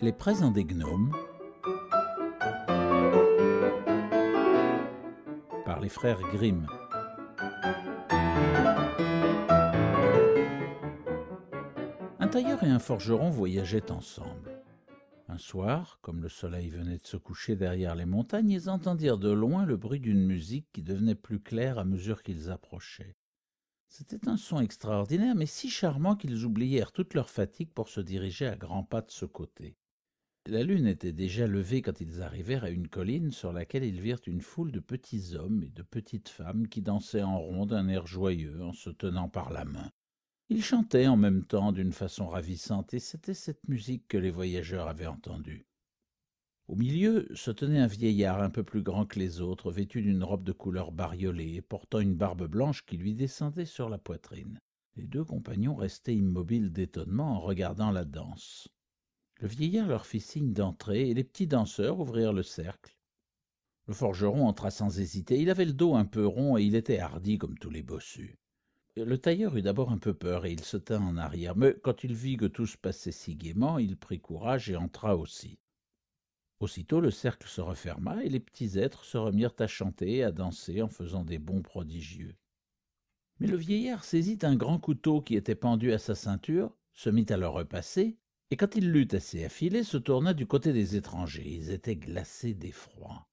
Les présents des gnomes par les frères Grimm. Un tailleur et un forgeron voyageaient ensemble. Un soir, comme le soleil venait de se coucher derrière les montagnes, ils entendirent de loin le bruit d'une musique qui devenait plus claire à mesure qu'ils approchaient. C'était un son extraordinaire, mais si charmant qu'ils oublièrent toute leur fatigue pour se diriger à grands pas de ce côté. La lune était déjà levée quand ils arrivèrent à une colline sur laquelle ils virent une foule de petits hommes et de petites femmes qui dansaient en rond d'un air joyeux en se tenant par la main. Ils chantaient en même temps d'une façon ravissante, et c'était cette musique que les voyageurs avaient entendue. Au milieu se tenait un vieillard un peu plus grand que les autres, vêtu d'une robe de couleur bariolée et portant une barbe blanche qui lui descendait sur la poitrine. Les deux compagnons restaient immobiles d'étonnement en regardant la danse. Le vieillard leur fit signe d'entrer, et les petits danseurs ouvrirent le cercle. Le forgeron entra sans hésiter. Il avait le dos un peu rond et il était hardi comme tous les bossus. Le tailleur eut d'abord un peu peur et il se tint en arrière, mais quand il vit que tout se passait si gaiement, il prit courage et entra aussi. Aussitôt le cercle se referma et les petits êtres se remirent à chanter et à danser en faisant des bonds prodigieux. Mais le vieillard saisit un grand couteau qui était pendu à sa ceinture, se mit à le repasser, et quand il l'eut assez affilé, se tourna du côté des étrangers. Ils étaient glacés d'effroi.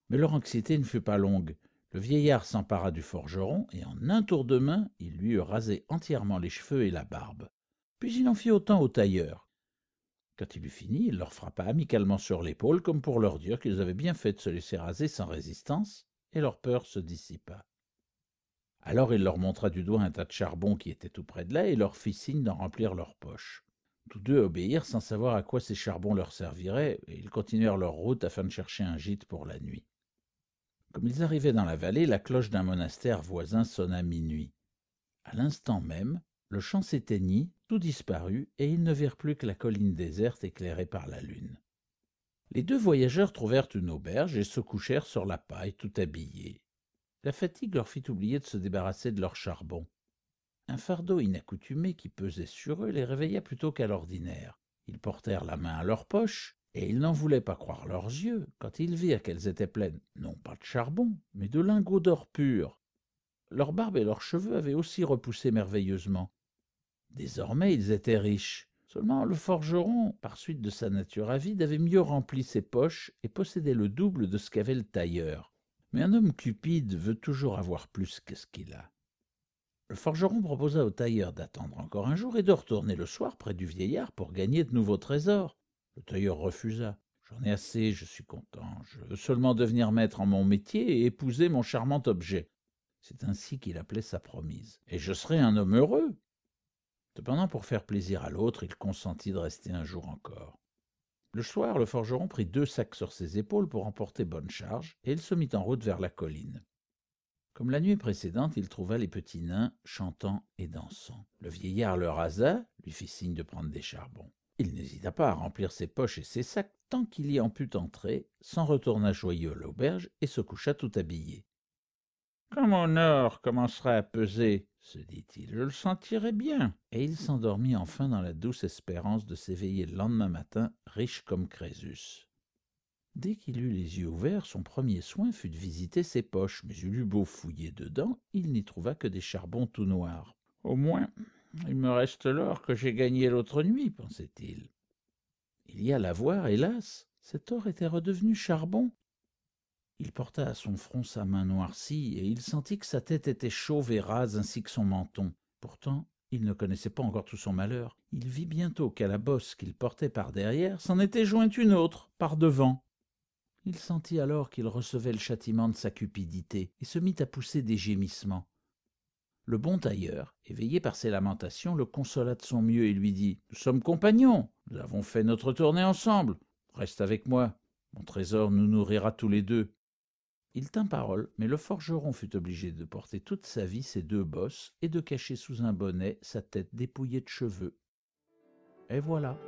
Mais leur anxiété ne fut pas longue. Le vieillard s'empara du forgeron, et en un tour de main, il lui eut rasé entièrement les cheveux et la barbe. Puis il en fit autant au tailleur. Quand il eut fini, il leur frappa amicalement sur l'épaule, comme pour leur dire qu'ils avaient bien fait de se laisser raser sans résistance, et leur peur se dissipa. Alors il leur montra du doigt un tas de charbon qui était tout près de là, et leur fit signe d'en remplir leurs poches. Tous deux obéirent sans savoir à quoi ces charbons leur serviraient, et ils continuèrent leur route afin de chercher un gîte pour la nuit. Comme ils arrivaient dans la vallée, la cloche d'un monastère voisin sonna minuit. À l'instant même, le champ s'éteignit, tout disparut, et ils ne virent plus que la colline déserte éclairée par la lune. Les deux voyageurs trouvèrent une auberge et se couchèrent sur la paille, tout habillés. La fatigue leur fit oublier de se débarrasser de leur charbon. Un fardeau inaccoutumé qui pesait sur eux les réveilla plutôt qu'à l'ordinaire. Ils portèrent la main à leur poche, et ils n'en voulaient pas croire leurs yeux quand ils virent qu'elles étaient pleines, non pas de charbon, mais de lingots d'or pur. Leur barbe et leurs cheveux avaient aussi repoussé merveilleusement. Désormais, ils étaient riches. Seulement, le forgeron, par suite de sa nature avide, avait mieux rempli ses poches et possédait le double de ce qu'avait le tailleur. Mais un homme cupide veut toujours avoir plus que ce qu'il a. Le forgeron proposa au tailleur d'attendre encore un jour et de retourner le soir près du vieillard pour gagner de nouveaux trésors. Le tailleur refusa. « J'en ai assez, je suis content. Je veux seulement devenir maître en mon métier et épouser mon charmant objet. » C'est ainsi qu'il appelait sa promise. « Et je serai un homme heureux. » Cependant, pour faire plaisir à l'autre, il consentit de rester un jour encore. Le soir, le forgeron prit 2 sacs sur ses épaules pour emporter bonne charge, et il se mit en route vers la colline. Comme la nuit précédente, il trouva les petits nains chantant et dansant. Le vieillard le rasa, lui fit signe de prendre des charbons. Il n'hésita pas à remplir ses poches et ses sacs tant qu'il y en put entrer, s'en retourna joyeux à l'auberge et se coucha tout habillé. « Quand mon or commencera à peser, se dit-il, je le sentirai bien. » Et il s'endormit enfin dans la douce espérance de s'éveiller le lendemain matin, riche comme Crésus. Dès qu'il eut les yeux ouverts, son premier soin fut de visiter ses poches, mais il eut beau fouiller dedans, il n'y trouva que des charbons tout noirs. « Au moins, il me reste l'or que j'ai gagné l'autre nuit, pensait-il. Il y alla voir, hélas, cet or était redevenu charbon. Il porta à son front sa main noircie, et il sentit que sa tête était chauve et rase ainsi que son menton. Pourtant, il ne connaissait pas encore tout son malheur. Il vit bientôt qu'à la bosse qu'il portait par derrière s'en était jointe une autre, par devant. Il sentit alors qu'il recevait le châtiment de sa cupidité, et se mit à pousser des gémissements. Le bon tailleur, éveillé par ses lamentations, le consola de son mieux et lui dit « Nous sommes compagnons, nous avons fait notre tournée ensemble. Reste avec moi, mon trésor nous nourrira tous les deux. » Il tint parole, mais le forgeron fut obligé de porter toute sa vie ses 2 bosses et de cacher sous un bonnet sa tête dépouillée de cheveux. Et voilà.